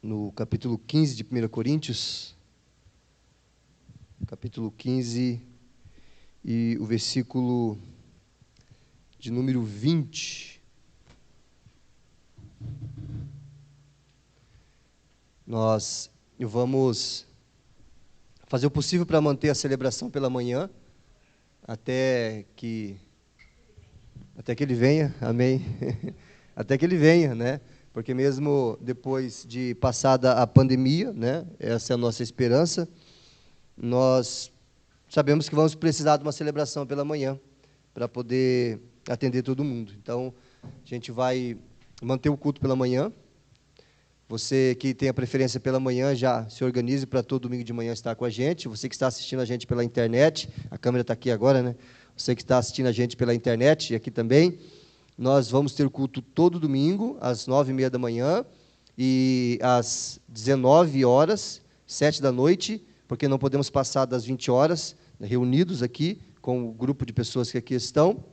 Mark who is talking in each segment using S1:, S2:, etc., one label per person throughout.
S1: no capítulo 15 de 1 Coríntios, capítulo 15 e o versículo de número 20. Nós vamos fazer o possível para manter a celebração pela manhã, até que ele venha, amém? Até que ele venha, né? Porque mesmo depois de passada a pandemia, né? Essa é a nossa esperança, nós sabemos que vamos precisar de uma celebração pela manhã, para poder atender todo mundo. Então, a gente vai manter o culto pela manhã. Você que tem a preferência pela manhã, já se organize para todo domingo de manhã estar com a gente. Você que está assistindo a gente pela internet, a câmera está aqui agora, né? Você que está assistindo a gente pela internet e aqui também, nós vamos ter culto todo domingo, às 9h30 da manhã e às 19 horas, 7 da noite, porque não podemos passar das 20 horas, reunidos aqui com o grupo de pessoas que aqui estão.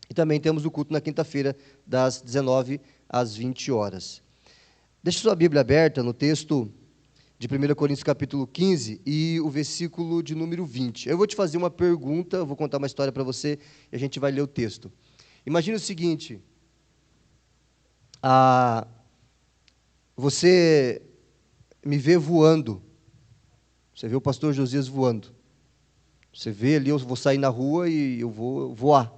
S1: E também temos o culto na quinta-feira, das 19 às 20 horas. Deixe sua Bíblia aberta no texto de 1 Coríntios capítulo 15 e o versículo de número 20. Eu vou te fazer uma pergunta, eu vou contar uma história para você e a gente vai ler o texto. Imagine o seguinte, você me vê voando, você vê o pastor Josias voando, você vê ali, eu vou sair na rua e eu vou voar.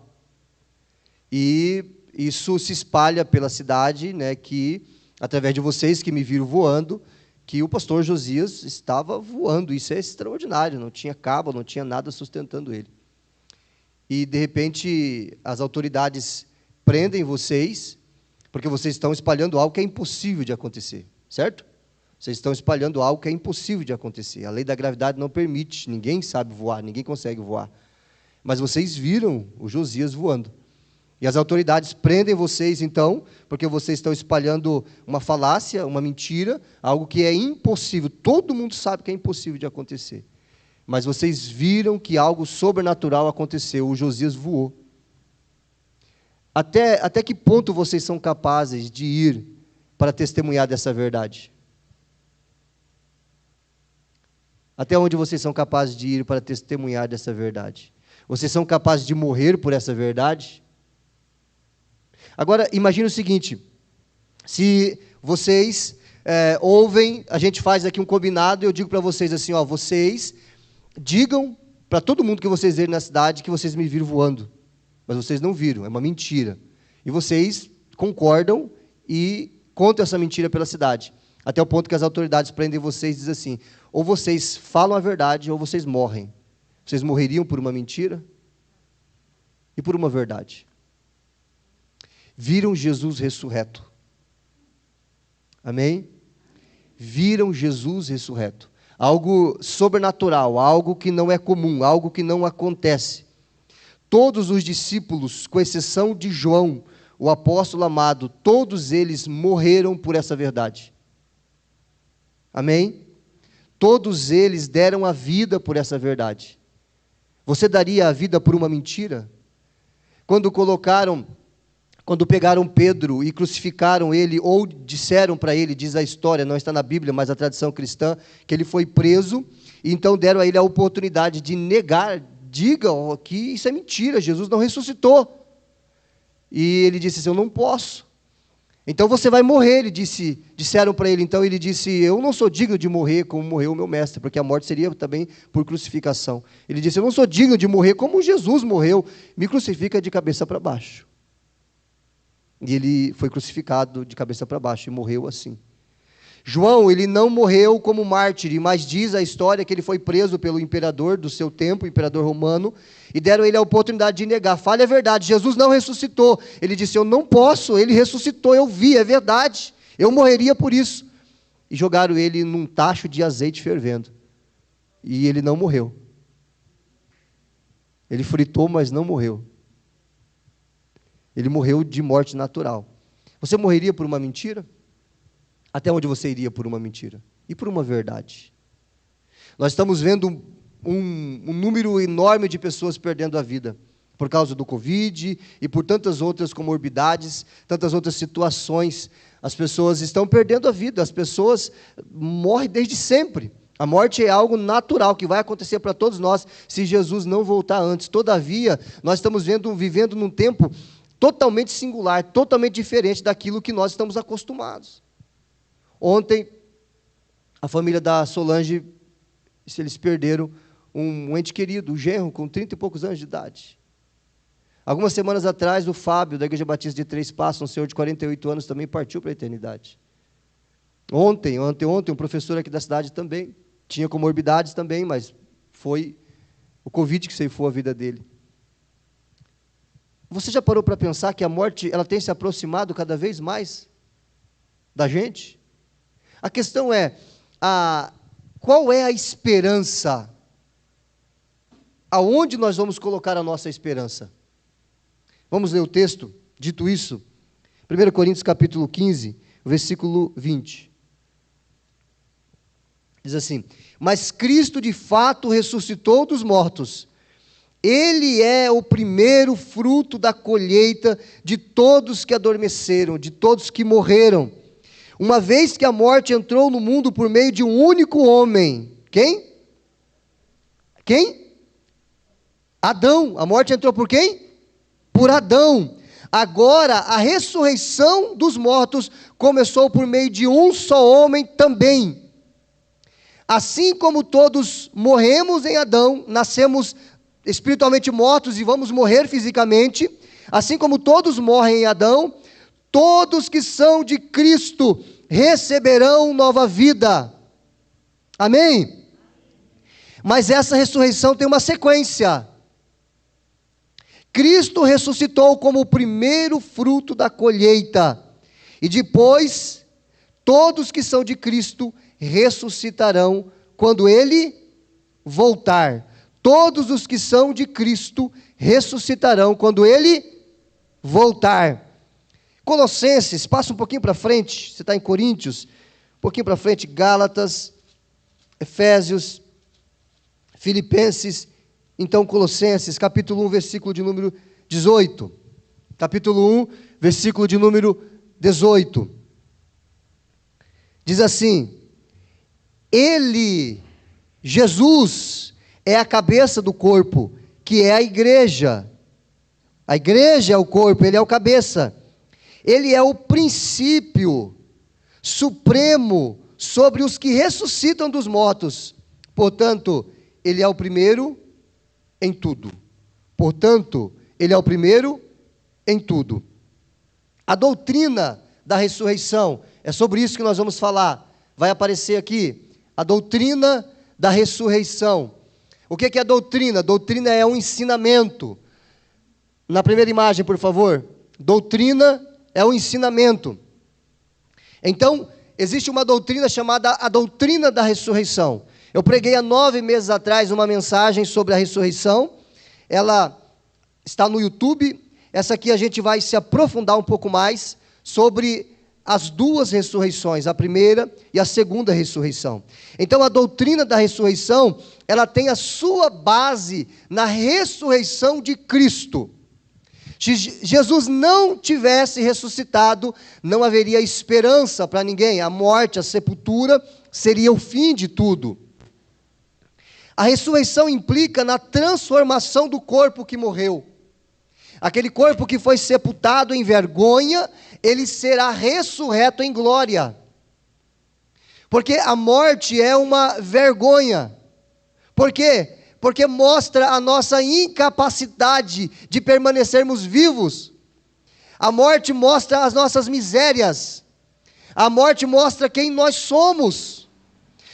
S1: E isso se espalha pela cidade, né, que através de vocês que me viram voando, que o pastor Josias estava voando. Isso é extraordinário, não tinha cabo, não tinha nada sustentando ele. E, de repente, as autoridades prendem vocês, porque vocês estão espalhando algo que é impossível de acontecer, certo? Vocês estão espalhando algo que é impossível de acontecer. A lei da gravidade não permite, ninguém sabe voar, ninguém consegue voar. Mas vocês viram o Josias voando. E as autoridades prendem vocês, então, porque vocês estão espalhando uma falácia, uma mentira, algo que é impossível. Todo mundo sabe que é impossível de acontecer. Mas vocês viram que algo sobrenatural aconteceu, o Josias voou. Até que ponto vocês são capazes de ir para testemunhar dessa verdade? Até onde vocês são capazes de ir para testemunhar dessa verdade? Vocês são capazes de morrer por essa verdade? Agora, imagine o seguinte, se vocês ouvem, a gente faz aqui um combinado, eu digo para vocês assim, ó, vocês digam para todo mundo que vocês verem na cidade que vocês me viram voando, mas vocês não viram, é uma mentira. E vocês concordam e contam essa mentira pela cidade, até o ponto que as autoridades prendem vocês e dizem assim, ou vocês falam a verdade ou vocês morrem. Vocês morreriam por uma mentira e por uma verdade. Viram Jesus ressurreto. Amém? Viram Jesus ressurreto. Algo sobrenatural, algo que não é comum, algo que não acontece. Todos os discípulos, com exceção de João, o apóstolo amado, todos eles morreram por essa verdade. Amém? Todos eles deram a vida por essa verdade. Você daria a vida por uma mentira? Quando pegaram Pedro e crucificaram ele, ou disseram para ele, diz a história, não está na Bíblia, mas a tradição cristã, que ele foi preso, e então deram a ele a oportunidade de negar, diga que isso é mentira, Jesus não ressuscitou. E ele disse assim, eu não posso. Então você vai morrer, disseram para ele, então ele disse, eu não sou digno de morrer como morreu o meu mestre, porque a morte seria também por crucificação. Ele disse, eu não sou digno de morrer como Jesus morreu, me crucifica de cabeça para baixo. E ele foi crucificado de cabeça para baixo e morreu assim. João, ele não morreu como mártir, mas diz a história que ele foi preso pelo imperador do seu tempo, o imperador romano, e deram a ele a oportunidade de negar. Fale a verdade, Jesus não ressuscitou. Ele disse, eu não posso, ele ressuscitou, eu vi, é verdade, eu morreria por isso. E jogaram ele num tacho de azeite fervendo. E ele não morreu. Ele fritou, mas não morreu. Ele morreu de morte natural. Você morreria por uma mentira? Até onde você iria por uma mentira? E por uma verdade? Nós estamos vendo um número enorme de pessoas perdendo a vida por causa do Covid e por tantas outras comorbidades, tantas outras situações. As pessoas estão perdendo a vida, as pessoas morrem desde sempre. A morte é algo natural que vai acontecer para todos nós se Jesus não voltar antes. Todavia, nós estamos vivendo num tempo totalmente singular, totalmente diferente daquilo que nós estamos acostumados. Ontem, a família da Solange, eles perderam um ente querido, o genro, com 30 e poucos anos de idade. Algumas semanas atrás, o Fábio, da Igreja Batista de Três Passos, um senhor de 48 anos, também partiu para a eternidade. Ontem, um professor aqui da cidade também, tinha comorbidades também, mas foi o Covid que ceifou a vida dele. Você já parou para pensar que a morte ela tem se aproximado cada vez mais da gente? A questão é, qual é a esperança? Aonde nós vamos colocar a nossa esperança? Vamos ler o texto, dito isso, 1 Coríntios capítulo 15, versículo 20. Diz assim: mas Cristo de fato ressuscitou dos mortos. Ele é o primeiro fruto da colheita de todos que adormeceram, de todos que morreram. Uma vez que a morte entrou no mundo por meio de um único homem. Quem? Quem? Adão. A morte entrou por quem? Por Adão. Agora, a ressurreição dos mortos começou por meio de um só homem também. Assim como todos morremos em Adão, nascemos espiritualmente mortos e vamos morrer fisicamente, assim como todos morrem em Adão, todos que são de Cristo receberão nova vida. Amém? Mas essa ressurreição tem uma sequência. Cristo ressuscitou como o primeiro fruto da colheita, e depois, todos que são de Cristo ressuscitarão quando Ele voltar. Todos os que são de Cristo ressuscitarão quando Ele voltar. Colossenses, passa um pouquinho para frente, você está em Coríntios, um pouquinho para frente, Gálatas, Efésios, Filipenses, então Colossenses, capítulo 1, versículo de número 18. Capítulo 1, versículo de número 18. Diz assim: Ele, Jesus, é a cabeça do corpo, que é a igreja. A igreja é o corpo, Ele é o cabeça. Ele é o princípio supremo sobre os que ressuscitam dos mortos. Portanto, Ele é o primeiro em tudo. Portanto, Ele é o primeiro em tudo. A doutrina da ressurreição, é sobre isso que nós vamos falar. Vai aparecer aqui, a doutrina da ressurreição. O que é doutrina? Doutrina é um ensinamento. Na primeira imagem, por favor. Doutrina é um ensinamento. Então, existe uma doutrina chamada a doutrina da ressurreição. Eu preguei há 9 meses atrás uma mensagem sobre a ressurreição. Ela está no YouTube. Essa aqui a gente vai se aprofundar um pouco mais sobre as duas ressurreições, a primeira e a segunda ressurreição. Então, a doutrina da ressurreição, ela tem a sua base na ressurreição de Cristo. Se Jesus não tivesse ressuscitado, não haveria esperança para ninguém. A morte, a sepultura, seria o fim de tudo. A ressurreição implica na transformação do corpo que morreu. Aquele corpo que foi sepultado em vergonha, ele será ressurreto em glória. Porque a morte é uma vergonha. Por quê? Porque mostra a nossa incapacidade de permanecermos vivos. A morte mostra as nossas misérias. A morte mostra quem nós somos.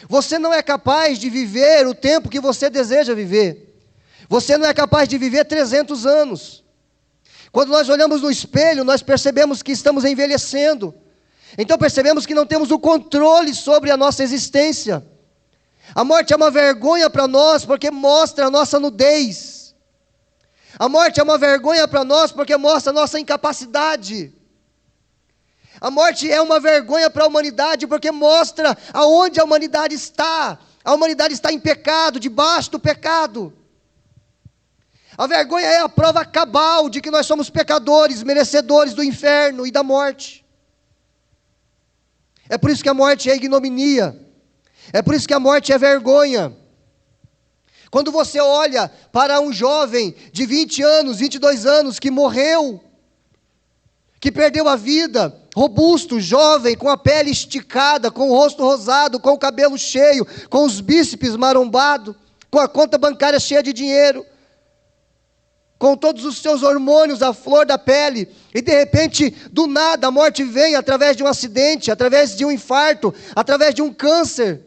S1: Você não é capaz de viver o tempo que você deseja viver. Você não é capaz de viver 300 anos. Quando nós olhamos no espelho, nós percebemos que estamos envelhecendo. Então percebemos que não temos o controle sobre a nossa existência. A morte é uma vergonha para nós, porque mostra a nossa nudez. A morte é uma vergonha para nós, porque mostra a nossa incapacidade. A morte é uma vergonha para a humanidade, porque mostra aonde a humanidade está. A humanidade está em pecado, debaixo do pecado. A vergonha é a prova cabal de que nós somos pecadores, merecedores do inferno e da morte. É por isso que a morte é ignominia. É por isso que a morte é vergonha. Quando você olha para um jovem de 20 anos, 22 anos, que morreu, que perdeu a vida, robusto, jovem, com a pele esticada, com o rosto rosado, com o cabelo cheio, com os bíceps marombados, com a conta bancária cheia de dinheiro, com todos os seus hormônios à flor da pele, e de repente, do nada, a morte vem através de um acidente, através de um infarto, através de um câncer,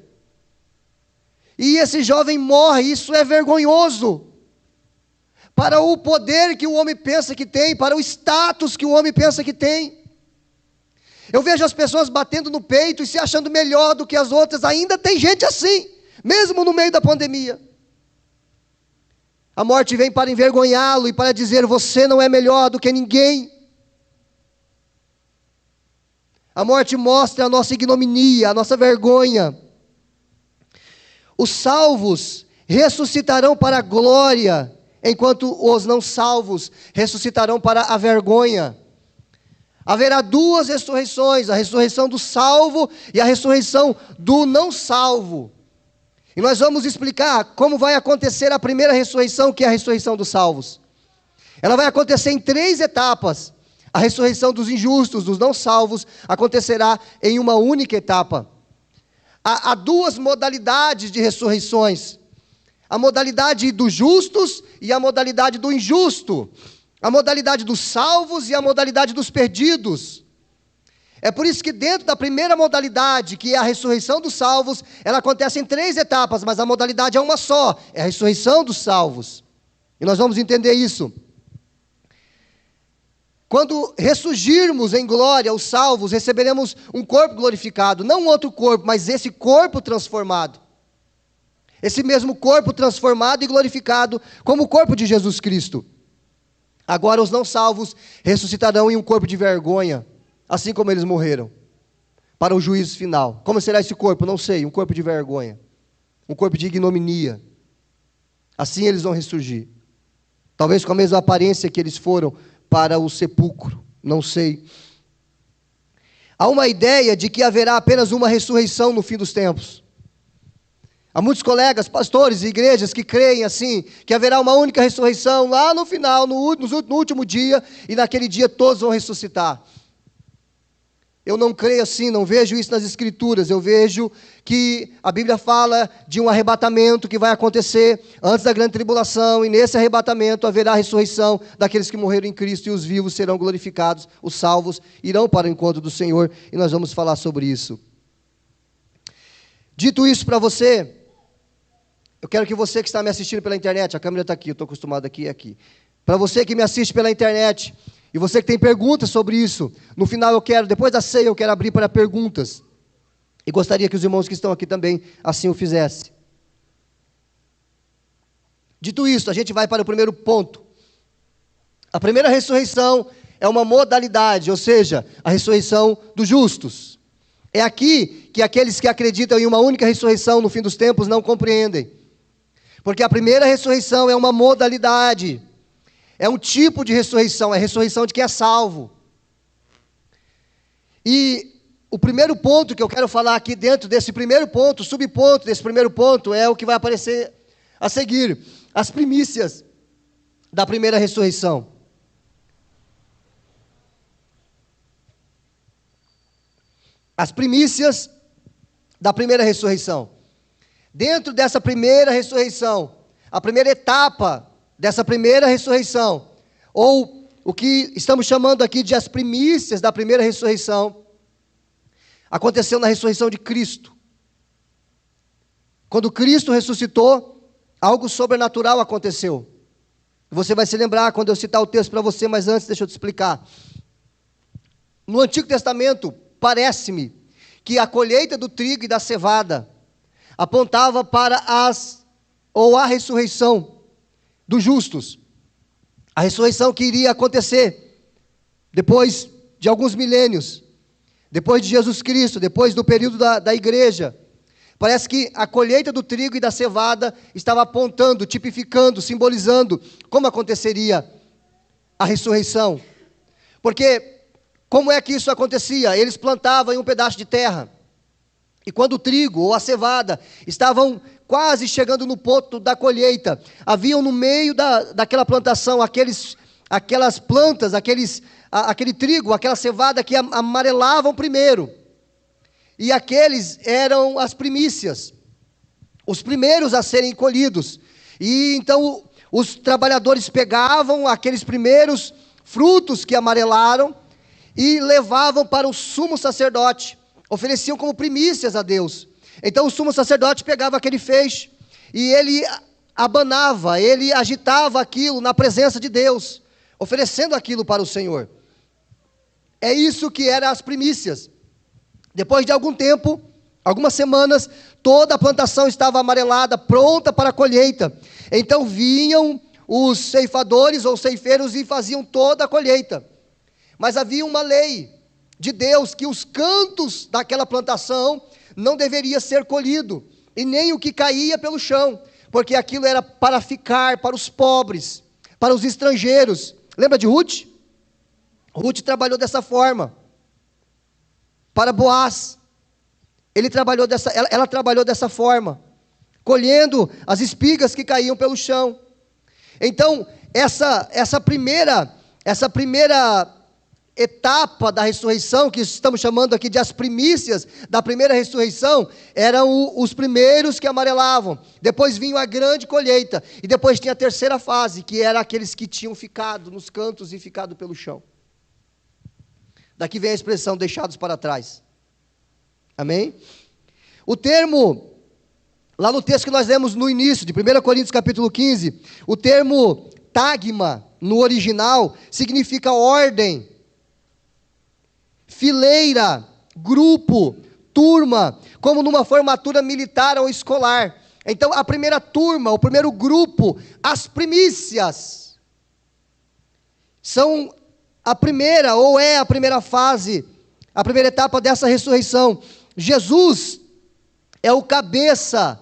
S1: e esse jovem morre. Isso é vergonhoso, para o poder que o homem pensa que tem, para o status que o homem pensa que tem. Eu vejo as pessoas batendo no peito e se achando melhor do que as outras. Ainda tem gente assim, mesmo no meio da pandemia. A morte vem para envergonhá-lo e para dizer: você não é melhor do que ninguém. A morte mostra a nossa ignominia, a nossa vergonha. Os salvos ressuscitarão para a glória, enquanto os não salvos ressuscitarão para a vergonha. Haverá duas ressurreições, a ressurreição do salvo e a ressurreição do não salvo. E nós vamos explicar como vai acontecer a primeira ressurreição, que é a ressurreição dos salvos. Ela vai acontecer em 3 etapas. A ressurreição dos injustos, dos não salvos, acontecerá em uma única etapa. Há 2 modalidades de ressurreições: a modalidade dos justos e a modalidade do injusto, a modalidade dos salvos e a modalidade dos perdidos. É por isso que dentro da primeira modalidade, que é a ressurreição dos salvos, ela acontece em 3 etapas, mas a modalidade é uma só, é a ressurreição dos salvos. E nós vamos entender isso. Quando ressurgirmos em glória, os salvos, receberemos um corpo glorificado, não um outro corpo, mas esse corpo transformado. Esse mesmo corpo transformado e glorificado, como o corpo de Jesus Cristo. Agora os não salvos ressuscitarão em um corpo de vergonha, assim como eles morreram, para o juízo final. Como será esse corpo? Não sei, um corpo de vergonha, um corpo de ignominia. Assim eles vão ressurgir. Talvez com a mesma aparência que eles foram para o sepulcro, não sei. Há uma ideia de que haverá apenas uma ressurreição no fim dos tempos. Há muitos colegas, pastores e igrejas que creem assim, que haverá uma única ressurreição lá no final, no último dia, e naquele dia todos vão ressuscitar. Eu não creio assim, não vejo isso nas Escrituras. Eu vejo que a Bíblia fala de um arrebatamento que vai acontecer antes da grande tribulação, e nesse arrebatamento haverá a ressurreição daqueles que morreram em Cristo, e os vivos serão glorificados, os salvos irão para o encontro do Senhor, e nós vamos falar sobre isso. Dito isso para você, eu quero que você que está me assistindo pela internet, a câmera está aqui, eu estou acostumado aqui. Para você que me assiste pela internet, e você que tem perguntas sobre isso, no final depois da ceia eu quero abrir para perguntas. E gostaria que os irmãos que estão aqui também assim o fizessem. Dito isso, a gente vai para o primeiro ponto. A primeira ressurreição é uma modalidade, ou seja, a ressurreição dos justos. É aqui que aqueles que acreditam em uma única ressurreição no fim dos tempos não compreendem. Porque a primeira ressurreição é uma modalidade. É um tipo de ressurreição, é a ressurreição de quem é salvo. E o primeiro ponto que eu quero falar aqui dentro desse primeiro ponto, subponto desse primeiro ponto, é o que vai aparecer a seguir: as primícias da primeira ressurreição. As primícias da primeira ressurreição. Dentro dessa primeira ressurreição, a primeira etapa dessa primeira ressurreição, ou o que estamos chamando aqui de as primícias da primeira ressurreição, aconteceu na ressurreição de Cristo. Quando Cristo ressuscitou, algo sobrenatural aconteceu. Você vai se lembrar quando eu citar o texto para você, mas antes deixa eu te explicar. No Antigo Testamento, parece-me que a colheita do trigo e da cevada apontava para a ressurreição dos justos. A ressurreição que iria acontecer depois de alguns milênios, depois de Jesus Cristo, depois do período da igreja. Parece que a colheita do trigo e da cevada estava apontando, tipificando, simbolizando como aconteceria a ressurreição. Porque Como é que isso acontecia? Eles plantavam em um pedaço de terra, e quando o trigo ou a cevada estavam quase chegando no ponto da colheita, haviam no meio daquela plantação aquelas plantas, aquele trigo, aquela cevada que amarelavam primeiro, e aqueles eram as primícias, os primeiros a serem colhidos. E então os trabalhadores pegavam aqueles primeiros frutos que amarelaram e levavam para o sumo sacerdote, ofereciam como primícias a Deus. Então o sumo sacerdote pegava aquele feixe e ele abanava, ele agitava aquilo na presença de Deus, oferecendo aquilo para o Senhor. É isso que eram as primícias. Depois de algum tempo, algumas semanas, toda a plantação estava amarelada, pronta para a colheita. Então vinham os ceifadores ou ceifeiros e faziam toda a colheita. Mas havia uma lei de Deus que os cantos daquela plantação não deveria ser colhido, e nem o que caía pelo chão, porque aquilo era para ficar para os pobres, para os estrangeiros. Lembra de Ruth? Ruth trabalhou dessa forma. Para Boaz, ela trabalhou dessa forma, colhendo as espigas que caíam pelo chão. Então, essa primeira etapa da ressurreição, que estamos chamando aqui de as primícias da primeira ressurreição, eram os primeiros que amarelavam. Depois vinha a grande colheita, e depois tinha a terceira fase, que era aqueles que tinham ficado nos cantos e ficado pelo chão. Daqui vem a expressão deixados para trás. Amém? O termo, lá no texto que nós lemos no início, de 1 Coríntios capítulo 15, o termo tagma, no original, significa ordem, fileira, grupo, turma, como numa formatura militar ou escolar. Então, a primeira turma, o primeiro grupo, as primícias, são a primeira, ou é a primeira fase, a primeira etapa dessa ressurreição. Jesus é o cabeça.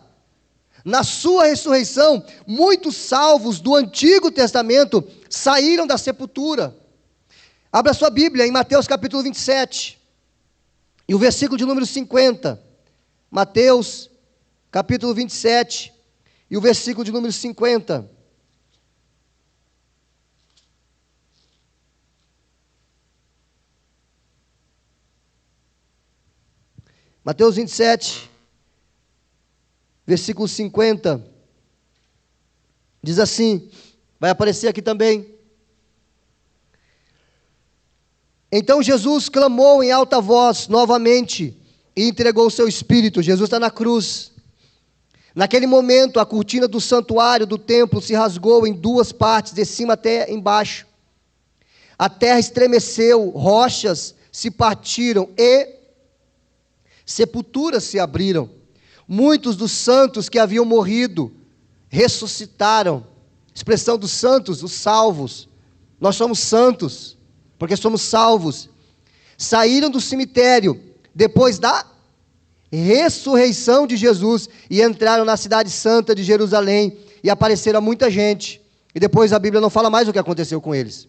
S1: Na sua ressurreição, muitos salvos do Antigo Testamento saíram da sepultura. Abra sua Bíblia em Mateus capítulo 27, e o versículo de número 50. Mateus capítulo 27, e o versículo de número 50. Mateus 27, versículo 50, diz assim, vai aparecer aqui também. Então Jesus clamou em alta voz novamente e entregou o seu espírito. Jesus está na cruz. Naquele momento, a cortina do santuário do templo se rasgou em duas partes, de cima até embaixo. A terra estremeceu, rochas se partiram e sepulturas se abriram. Muitos dos santos que haviam morrido ressuscitaram. Expressão dos santos, os salvos. Nós somos santos, porque somos salvos. Saíram do cemitério depois da ressurreição de Jesus e entraram na cidade santa de Jerusalém e apareceram a muita gente. E depois a Bíblia não fala mais o que aconteceu com eles.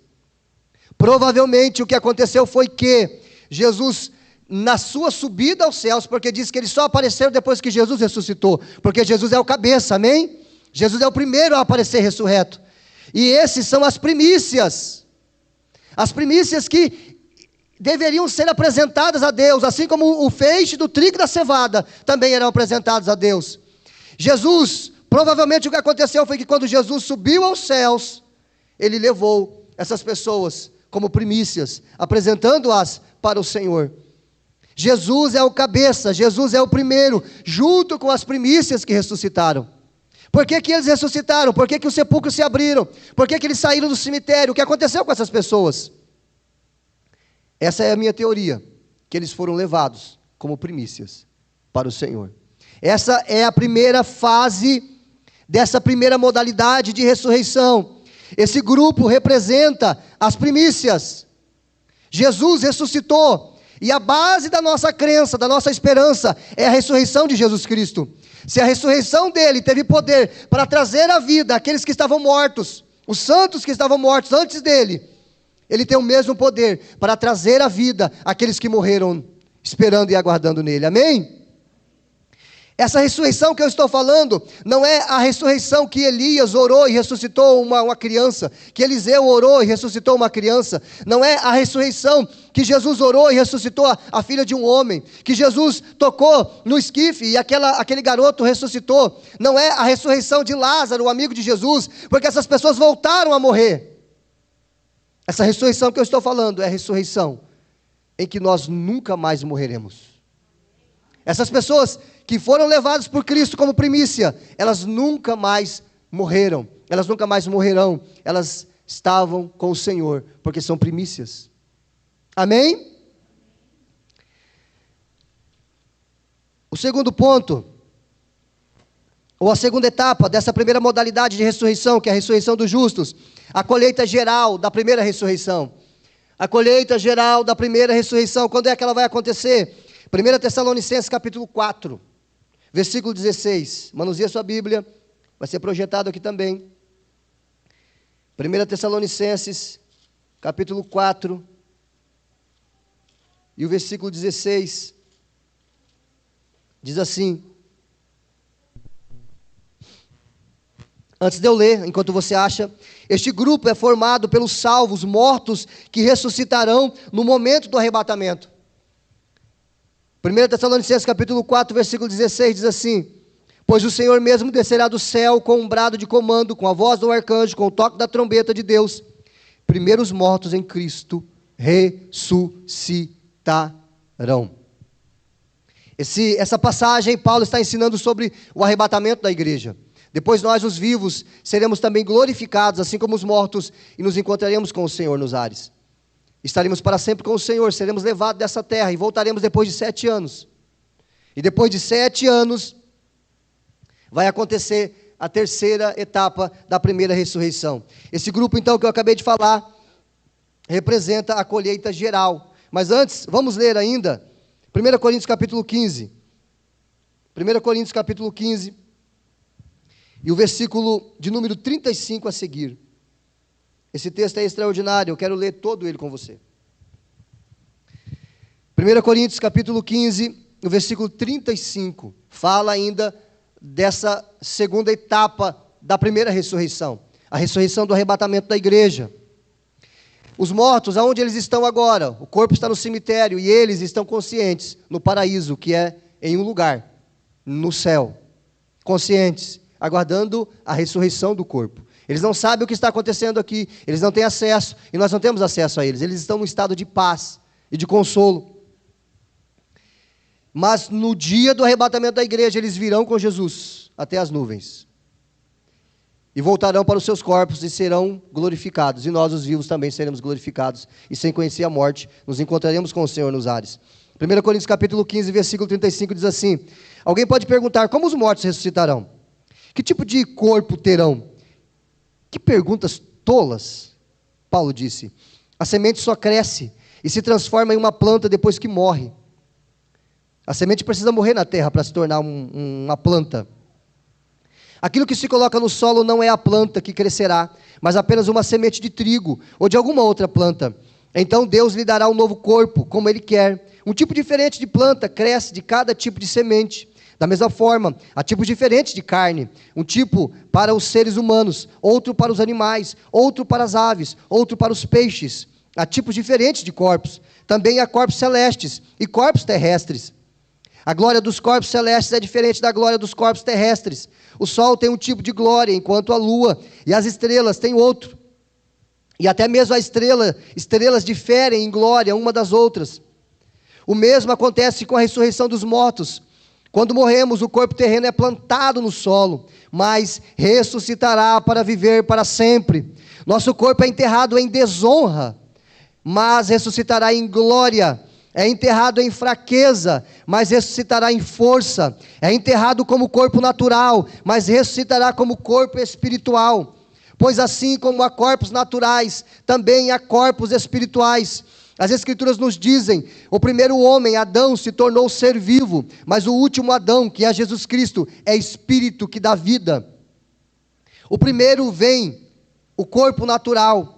S1: Provavelmente o que aconteceu foi que Jesus, na sua subida aos céus, porque diz que eles só apareceram depois que Jesus ressuscitou, porque Jesus é o cabeça, amém? Jesus é o primeiro a aparecer ressurreto. E esses são as primícias que deveriam ser apresentadas a Deus, assim como o feixe do trigo e da cevada também eram apresentados a Deus. Jesus, provavelmente o que aconteceu foi que quando Jesus subiu aos céus, ele levou essas pessoas como primícias, apresentando-as para o Senhor. Jesus é o cabeça, Jesus é o primeiro, junto com as primícias que ressuscitaram. Por que eles ressuscitaram? Por que os sepulcros se abriram? Por que eles saíram do cemitério? O que aconteceu com essas pessoas? Essa é a minha teoria, que eles foram levados como primícias para o Senhor. Essa é a primeira fase dessa primeira modalidade de ressurreição. Esse grupo representa as primícias. Jesus ressuscitou, e a base da nossa crença, da nossa esperança, é a ressurreição de Jesus Cristo. Se a ressurreição dele teve poder para trazer à vida aqueles que estavam mortos, os santos que estavam mortos antes dele, Ele tem o mesmo poder para trazer à vida aqueles que morreram esperando e aguardando nele. Amém? Essa ressurreição que eu estou falando, não é a ressurreição que Elias orou e ressuscitou uma criança, que Eliseu orou e ressuscitou uma criança, não é a ressurreição que Jesus orou e ressuscitou a filha de um homem, que Jesus tocou no esquife e aquele garoto ressuscitou, não é a ressurreição de Lázaro, o amigo de Jesus, porque essas pessoas voltaram a morrer. Essa ressurreição que eu estou falando é a ressurreição em que nós nunca mais morreremos. Essas pessoas que foram levadas por Cristo como primícia, elas nunca mais morreram, elas nunca mais morrerão, elas estavam com o Senhor, porque são primícias. Amém? O segundo ponto, ou a segunda etapa dessa primeira modalidade de ressurreição, que é a ressurreição dos justos, a colheita geral da primeira ressurreição. A colheita geral da primeira ressurreição, quando é que ela vai acontecer? 1 Tessalonicenses capítulo 4, versículo 16. Manuseie a sua Bíblia, vai ser projetado aqui também. 1 Tessalonicenses capítulo 4, e o versículo 16, diz assim. Antes de eu ler, enquanto você acha, este grupo é formado pelos salvos mortos que ressuscitarão no momento do arrebatamento. 1 Tessalonicenses capítulo 4, versículo 16, diz assim: pois o Senhor mesmo descerá do céu com um brado de comando, com a voz do arcanjo, com o toque da trombeta de Deus. Primeiro os mortos em Cristo ressuscitarão. Essa passagem, Paulo está ensinando sobre o arrebatamento da igreja. Depois nós, os vivos, seremos também glorificados, assim como os mortos, e nos encontraremos com o Senhor nos ares. Estaremos para sempre com o Senhor, seremos levados dessa terra e voltaremos depois de 7 anos. E depois de 7 anos, vai acontecer a terceira etapa da primeira ressurreição. Esse grupo, então, que eu acabei de falar, representa a colheita geral. Mas antes, vamos ler ainda 1 Coríntios capítulo 15. 1 Coríntios capítulo 15, e o versículo de número 35 a seguir. Esse texto é extraordinário, eu quero ler todo ele com você. 1 Coríntios capítulo 15, o versículo 35, fala ainda dessa segunda etapa da primeira ressurreição, a ressurreição do arrebatamento da igreja. Os mortos, aonde eles estão agora? O corpo está no cemitério e eles estão conscientes no paraíso, que é em um lugar, no céu, conscientes, aguardando a ressurreição do corpo. Eles não sabem o que está acontecendo aqui, eles não têm acesso, e nós não temos acesso a eles. Eles estão num estado de paz e de consolo. Mas no dia do arrebatamento da igreja, eles virão com Jesus até as nuvens. E voltarão para os seus corpos e serão glorificados. E nós, os vivos, também seremos glorificados. E sem conhecer a morte, nos encontraremos com o Senhor nos ares. 1 Coríntios capítulo 15, versículo 35 diz assim: alguém pode perguntar, como os mortos ressuscitarão? Que tipo de corpo terão? Que perguntas tolas, Paulo disse. A semente só cresce e se transforma em uma planta depois que morre. A semente precisa morrer na terra para se tornar uma planta. Aquilo que se coloca no solo não é a planta que crescerá, mas apenas uma semente de trigo ou de alguma outra planta. Então Deus lhe dará um novo corpo, como Ele quer. Um tipo diferente de planta cresce de cada tipo de semente. Da mesma forma, há tipos diferentes de carne, um tipo para os seres humanos, outro para os animais, outro para as aves, outro para os peixes. Há tipos diferentes de corpos, também há corpos celestes e corpos terrestres. A glória dos corpos celestes é diferente da glória dos corpos terrestres. O sol tem um tipo de glória, enquanto a lua e as estrelas têm outro. E até mesmo estrelas diferem em glória uma das outras. O mesmo acontece com a ressurreição dos mortos. Quando morremos, o corpo terreno é plantado no solo, mas ressuscitará para viver para sempre. Nosso corpo é enterrado em desonra, mas ressuscitará em glória. É enterrado em fraqueza, mas ressuscitará em força. É enterrado como corpo natural, mas ressuscitará como corpo espiritual. Pois assim como há corpos naturais, também há corpos espirituais. As Escrituras nos dizem, o primeiro homem, Adão, se tornou ser vivo, mas o último Adão, que é Jesus Cristo, é espírito que dá vida. O primeiro vem, o corpo natural.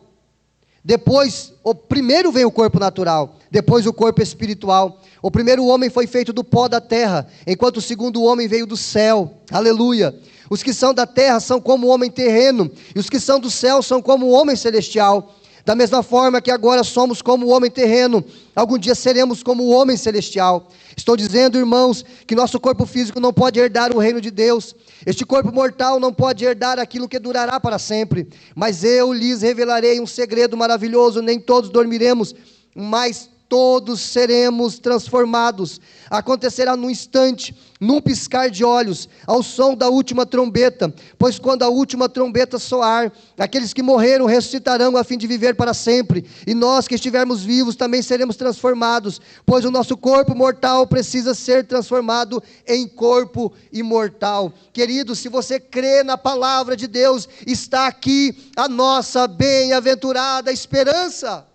S1: Depois, primeiro vem o corpo natural, depois o corpo espiritual. O primeiro homem foi feito do pó da terra, enquanto o segundo homem veio do céu. Aleluia. Os que são da terra são como o homem terreno, e os que são do céu são como o homem celestial. Da mesma forma que agora somos como o homem terreno, algum dia seremos como o homem celestial. Estou dizendo, irmãos, que nosso corpo físico não pode herdar o reino de Deus. Este corpo mortal não pode herdar aquilo que durará para sempre. Mas eu lhes revelarei um segredo maravilhoso: nem todos dormiremos, mas todos seremos transformados. Acontecerá num instante, num piscar de olhos, ao som da última trombeta. Pois quando a última trombeta soar, aqueles que morreram ressuscitarão a fim de viver para sempre. E nós que estivermos vivos também seremos transformados, pois o nosso corpo mortal precisa ser transformado em corpo imortal. Querido, se você crê na palavra de Deus, está aqui a nossa bem-aventurada esperança.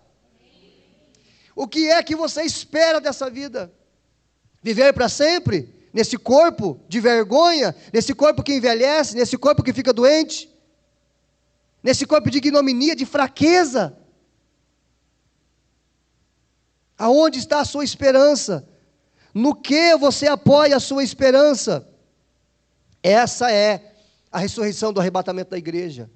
S1: O que é que você espera dessa vida? Viver para sempre? Nesse corpo de vergonha? Nesse corpo que envelhece? Nesse corpo que fica doente? Nesse corpo de ignominia, de fraqueza? Aonde está a sua esperança? No que você apoia a sua esperança? Essa é a ressurreição do arrebatamento da igreja.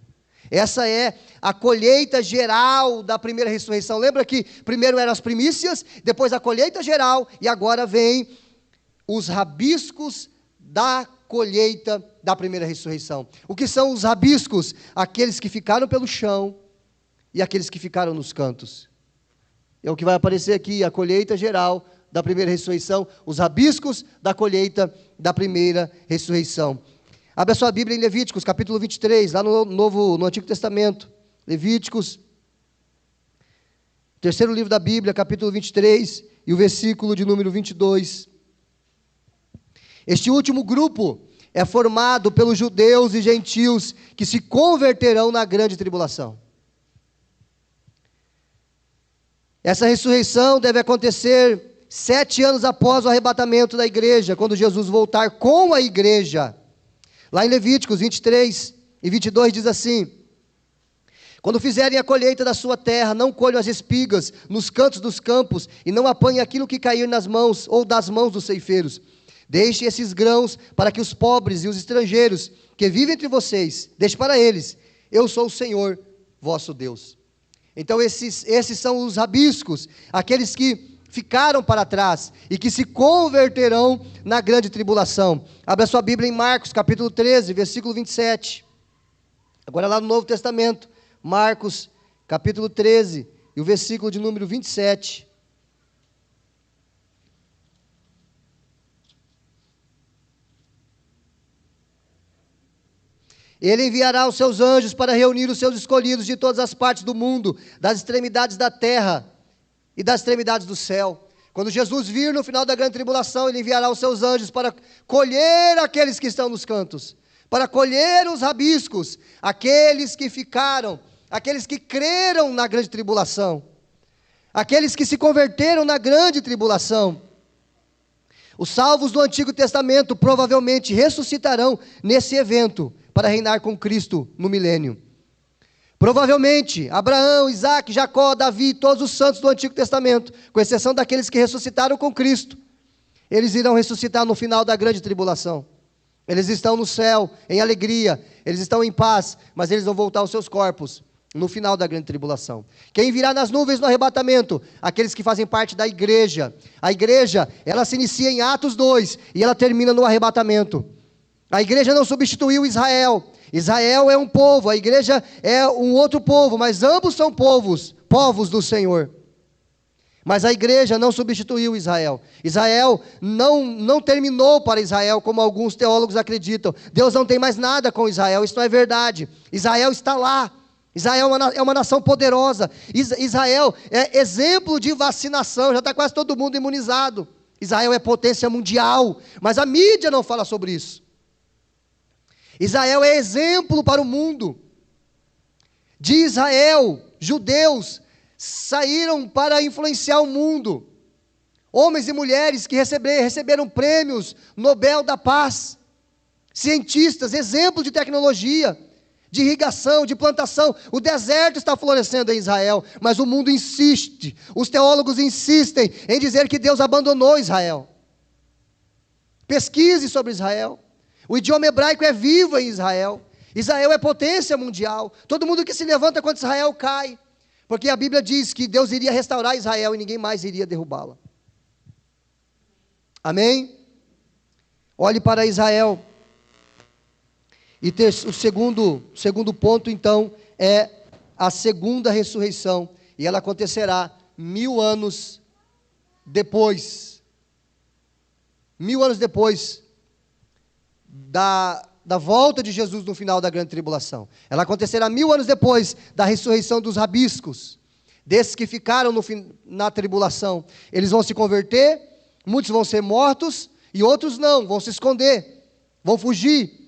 S1: Essa é a colheita geral da primeira ressurreição. Lembra que primeiro eram as primícias, depois a colheita geral, e agora vem os rabiscos da colheita da primeira ressurreição. O que são os rabiscos? Aqueles que ficaram pelo chão e aqueles que ficaram nos cantos. É o que vai aparecer aqui, a colheita geral da primeira ressurreição, os rabiscos da colheita da primeira ressurreição. Abra sua Bíblia em Levíticos, capítulo 23, lá no Antigo Testamento. Levíticos, terceiro livro da Bíblia, capítulo 23, e o versículo de número 22. Este último grupo é formado pelos judeus e gentios que se converterão na grande tribulação. Essa ressurreição deve acontecer 7 anos após o arrebatamento da igreja, quando Jesus voltar com a igreja. Lá em Levíticos 23 e 22 diz assim: quando fizerem a colheita da sua terra, não colham as espigas nos cantos dos campos, e não apanhem aquilo que cair nas mãos, ou das mãos dos ceifeiros. Deixe esses grãos para que os pobres e os estrangeiros que vivem entre vocês, deixe para eles. Eu sou o Senhor, vosso Deus. Então esses são os rabiscos, aqueles que ficaram para trás e que se converterão na grande tribulação. Abra sua Bíblia em Marcos, capítulo 13, versículo 27. Agora lá no Novo Testamento, Marcos, capítulo 13, e o versículo de número 27. Ele enviará os seus anjos para reunir os seus escolhidos de todas as partes do mundo, das extremidades da terra e das extremidades do céu. Quando Jesus vir no final da grande tribulação, Ele enviará os seus anjos para colher aqueles que estão nos cantos, para colher os rabiscos, aqueles que ficaram, aqueles que creram na grande tribulação, aqueles que se converteram na grande tribulação. Os salvos do Antigo Testamento provavelmente ressuscitarão nesse evento para reinar com Cristo no milênio. Provavelmente, Abraão, Isaac, Jacó, Davi, todos os santos do Antigo Testamento, com exceção daqueles que ressuscitaram com Cristo, eles irão ressuscitar no final da grande tribulação. Eles estão no céu, em alegria, eles estão em paz, mas eles vão voltar aos seus corpos no final da grande tribulação. Quem virá nas nuvens no arrebatamento? Aqueles que fazem parte da igreja. A igreja, ela se inicia em Atos 2 e ela termina no arrebatamento. A igreja não substituiu Israel. Israel é um povo, a igreja é um outro povo, mas ambos são povos do Senhor. Mas a igreja não substituiu Israel. Israel não terminou para Israel, como alguns teólogos acreditam. Deus não tem mais nada com Israel, isso não é verdade. Israel está lá. Israel é uma nação poderosa. Israel é exemplo de vacinação, já está quase todo mundo imunizado. Israel é potência mundial, mas a mídia não fala sobre isso. Israel é exemplo para o mundo. De Israel, judeus saíram para influenciar o mundo. Homens e mulheres que receberam prêmios Nobel da Paz. Cientistas, exemplo de tecnologia, de irrigação, de plantação. O deserto está florescendo em Israel, mas o mundo insiste, os teólogos insistem em dizer que Deus abandonou Israel. Pesquise sobre Israel. O idioma hebraico é vivo em Israel. Israel é potência mundial. Todo mundo que se levanta contra Israel cai. Porque a Bíblia diz que Deus iria restaurar Israel e ninguém mais iria derrubá-la. Amém? Olhe para Israel. E o segundo ponto, então, é a segunda ressurreição. E ela acontecerá 1000 anos depois. 1000 anos depois da volta de Jesus no final da grande tribulação. Ela acontecerá 1000 anos depois da ressurreição dos rabiscos. Desses que ficaram na tribulação. Eles vão se converter, muitos vão ser mortos, e outros não, vão se esconder, vão fugir.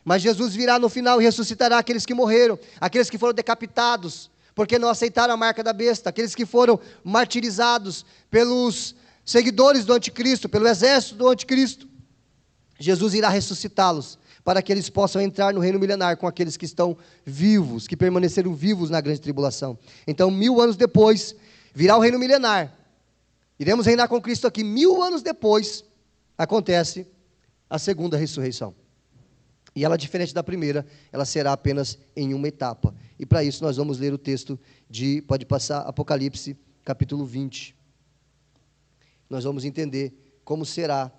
S1: Mas Jesus virá no final e ressuscitará aqueles que morreram, aqueles que foram decapitados, porque não aceitaram a marca da besta, aqueles que foram martirizados pelos seguidores do anticristo, pelo exército do anticristo. Jesus irá ressuscitá-los, para que eles possam entrar no reino milenar com aqueles que estão vivos, que permaneceram vivos na grande tribulação. Então, 1000 anos depois, virá o reino milenar. Iremos reinar com Cristo aqui. 1000 anos depois, acontece a segunda ressurreição. E ela, diferente da primeira, ela será apenas em uma etapa. E para isso nós vamos ler o texto pode passar, Apocalipse, capítulo 20. Nós vamos entender como será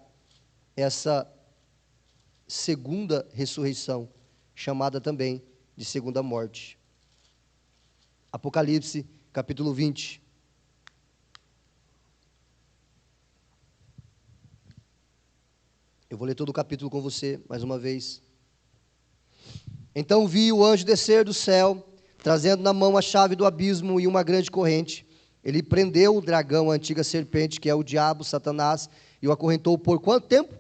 S1: essa segunda ressurreição, chamada também de segunda morte. Apocalipse, capítulo 20. Eu vou ler todo o capítulo com você, mais uma vez. Então vi o anjo descer do céu, trazendo na mão a chave do abismo e uma grande corrente. Ele prendeu o dragão, a antiga serpente, que é o diabo, Satanás, e o acorrentou por quanto tempo?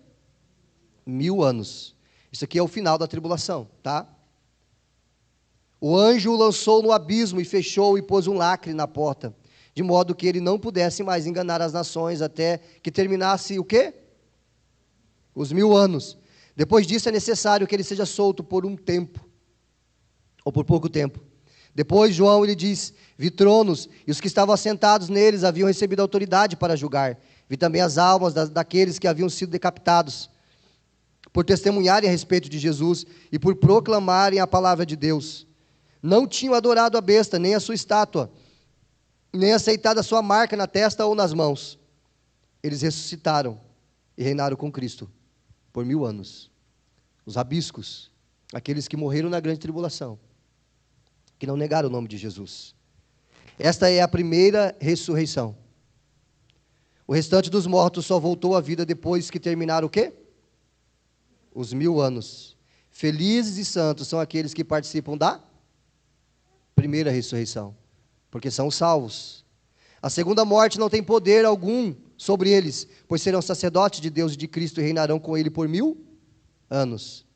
S1: 1000 anos. Isso aqui é o final da tribulação, tá? O anjo o lançou no abismo e fechou e pôs um lacre na porta, de modo que ele não pudesse mais enganar as nações, até que terminasse o quê? Os 1000 anos. Depois disso é necessário que ele seja solto por um tempo, ou por pouco tempo. Depois João, ele diz, vi tronos, e os que estavam assentados neles haviam recebido autoridade para julgar. Vi também as almas daqueles que haviam sido decapitados, por testemunharem a respeito de Jesus, e por proclamarem a palavra de Deus. Não tinham adorado a besta, nem a sua estátua, nem aceitado a sua marca na testa ou nas mãos. Eles ressuscitaram e reinaram com Cristo por 1000 anos. Os rabiscos, aqueles que morreram na grande tribulação, que não negaram o nome de Jesus. Esta é a primeira ressurreição. O restante dos mortos só voltou à vida depois que terminaram o quê? Os 1000 anos. Felizes e santos são aqueles que participam da primeira ressurreição, porque são salvos. A segunda morte não tem poder algum sobre eles, pois serão sacerdotes de Deus e de Cristo e reinarão com ele por 1000 anos.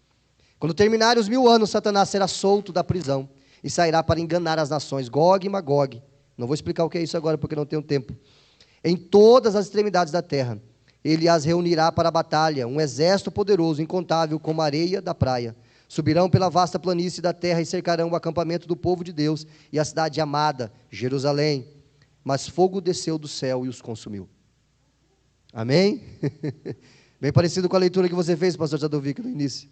S1: Quando terminarem os 1000 anos, Satanás será solto da prisão e sairá para enganar as nações, Gog e Magog. Não vou explicar o que é isso agora, porque não tenho tempo. Em todas as extremidades da terra, ele as reunirá para a batalha, um exército poderoso, incontável, como a areia da praia. Subirão pela vasta planície da terra e cercarão o acampamento do povo de Deus e a cidade amada, Jerusalém. Mas fogo desceu do céu e os consumiu. Amém? Bem parecido com a leitura que você fez, pastor Jadovic, no início.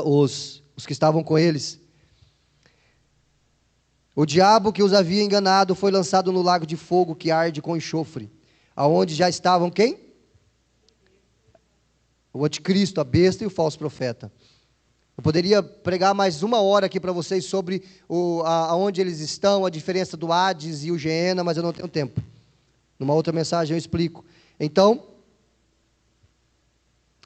S1: Os que estavam com eles. O diabo que os havia enganado foi lançado no lago de fogo que arde com enxofre, aonde já estavam quem? O anticristo, a besta e o falso profeta. Eu poderia pregar mais 1 hora aqui para vocês sobre aonde eles estão, a diferença do Hades e o Geena, mas eu não tenho tempo. Numa outra mensagem eu explico. Então,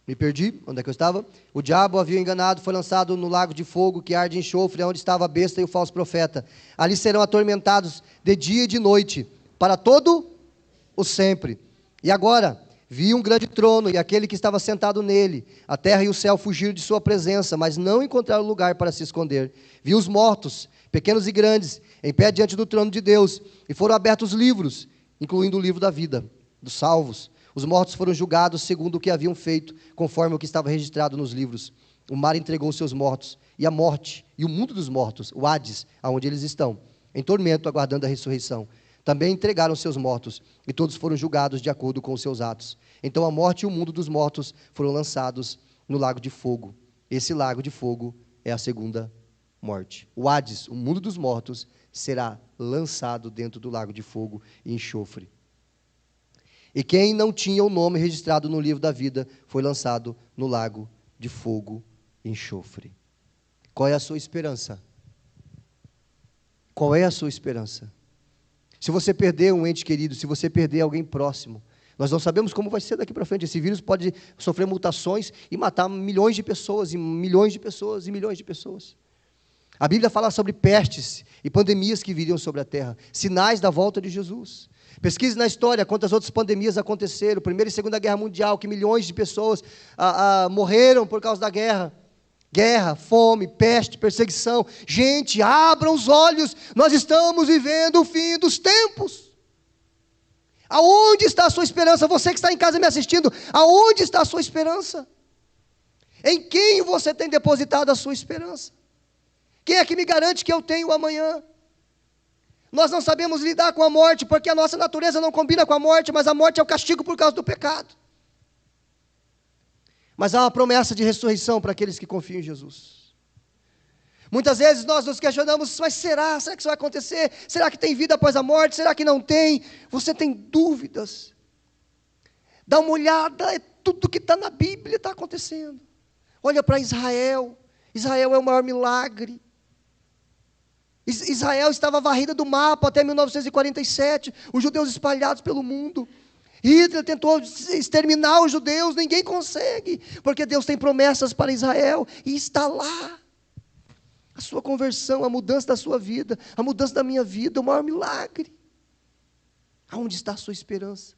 S1: me perdi, onde é que eu estava? O diabo havia enganado, foi lançado no lago de fogo que arde em enxofre, onde estava a besta e o falso profeta. Ali serão atormentados de dia e de noite, para todo o sempre. E agora, vi um grande trono e aquele que estava sentado nele. A terra e o céu fugiram de sua presença, mas não encontraram lugar para se esconder. Vi os mortos, pequenos e grandes, em pé diante do trono de Deus, e foram abertos livros, incluindo o livro da vida, dos salvos. Os mortos foram julgados segundo o que haviam feito, conforme o que estava registrado nos livros. O mar entregou os seus mortos, e a morte, e o mundo dos mortos, o Hades, aonde eles estão, em tormento, aguardando a ressurreição. Também entregaram seus mortos, e todos foram julgados de acordo com os seus atos. Então a morte e o mundo dos mortos foram lançados no lago de fogo. Esse lago de fogo é a segunda morte. O Hades, o mundo dos mortos, será lançado dentro do lago de fogo e enxofre. E quem não tinha o nome registrado no livro da vida foi lançado no lago de fogo e enxofre. Qual é a sua esperança? Qual é a sua esperança? Se você perder um ente querido, se você perder alguém próximo, nós não sabemos como vai ser daqui para frente. Esse vírus pode sofrer mutações e matar milhões de pessoas, e milhões de pessoas, e milhões de pessoas. A Bíblia fala sobre pestes e pandemias que viriam sobre a terra, sinais da volta de Jesus. Pesquise na história quantas outras pandemias aconteceram, Primeira e Segunda Guerra Mundial, que milhões de pessoas morreram por causa da guerra. Guerra, fome, peste, perseguição. Gente, abram os olhos, nós estamos vivendo o fim dos tempos. Aonde está a sua esperança? Você que está em casa me assistindo, aonde está a sua esperança? Em quem você tem depositado a sua esperança? Quem é que me garante que eu tenho amanhã? Nós não sabemos lidar com a morte, porque a nossa natureza não combina com a morte, mas a morte é o castigo por causa do pecado. Mas há uma promessa de ressurreição para aqueles que confiam em Jesus. Muitas vezes nós nos questionamos, mas será? Será que isso vai acontecer? Será que tem vida após a morte? Será que não tem? Você tem dúvidas? Dá uma olhada, tudo que está na Bíblia está acontecendo. Olha para Israel. Israel é o maior milagre. Israel estava varrida do mapa até 1947, os judeus espalhados pelo mundo. Hitler tentou exterminar os judeus, ninguém consegue, porque Deus tem promessas para Israel, e está lá. A sua conversão, a mudança da sua vida, a mudança da minha vida, o maior milagre. Aonde está a sua esperança?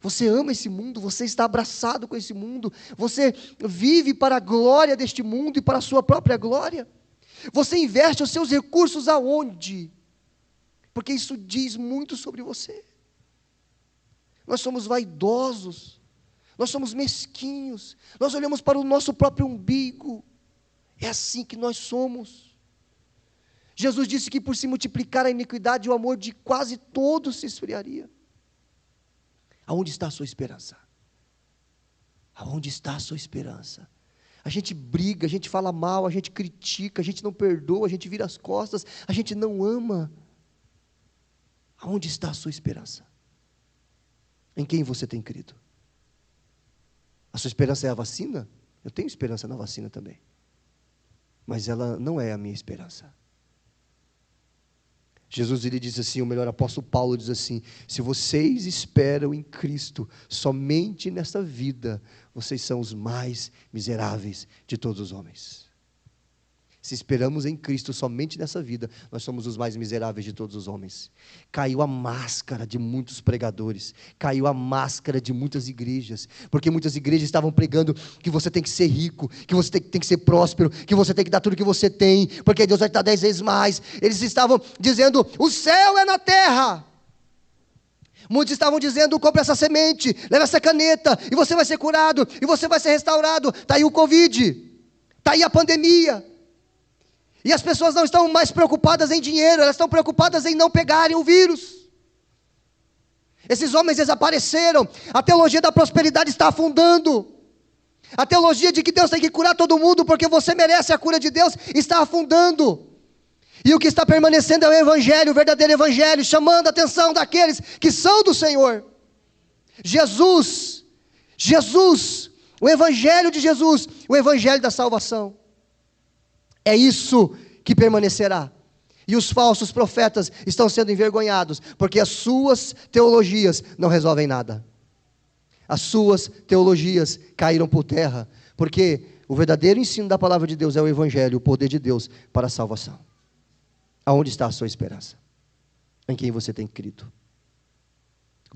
S1: Você ama esse mundo, você está abraçado com esse mundo, você vive para a glória deste mundo e para a sua própria glória? Você investe os seus recursos aonde? Porque isso diz muito sobre você. Nós somos vaidosos, nós somos mesquinhos, nós olhamos para o nosso próprio umbigo. É assim que nós somos. Jesus disse que por se multiplicar a iniquidade, o amor de quase todos se esfriaria. Aonde está a sua esperança? Aonde está a sua esperança? A gente briga, a gente fala mal, a gente critica, a gente não perdoa, a gente vira as costas, a gente não ama. Aonde está a sua esperança? Em quem você tem crido? A sua esperança é a vacina? Eu tenho esperança na vacina também. Mas ela não é a minha esperança. Jesus, ele diz assim, o melhor apóstolo Paulo diz assim, se vocês esperam em Cristo somente nesta vida, vocês são os mais miseráveis de todos os homens. Se esperamos em Cristo somente nessa vida, nós somos os mais miseráveis de todos os homens. Caiu a máscara de muitos pregadores, caiu a máscara de muitas igrejas, porque muitas igrejas estavam pregando que você tem que ser rico, que você tem que ser próspero, que você tem que dar tudo que você tem, porque Deus vai te dar 10 vezes mais. Eles estavam dizendo, o céu é na terra. Muitos estavam dizendo, compre essa semente, leve essa caneta, e você vai ser curado, e você vai ser restaurado. Está aí o Covid, está aí a pandemia. E as pessoas não estão mais preocupadas em dinheiro, elas estão preocupadas em não pegarem o vírus. Esses homens desapareceram, a teologia da prosperidade está afundando. A teologia de que Deus tem que curar todo mundo porque você merece a cura de Deus está afundando. E o que está permanecendo é o Evangelho, o verdadeiro Evangelho, chamando a atenção daqueles que são do Senhor. Jesus, o Evangelho de Jesus, o Evangelho da salvação. É isso que permanecerá. E os falsos profetas estão sendo envergonhados, porque as suas teologias não resolvem nada. As suas teologias caíram por terra, porque o verdadeiro ensino da palavra de Deus é o Evangelho, o poder de Deus para a salvação. Aonde está a sua esperança? Em quem você tem crido?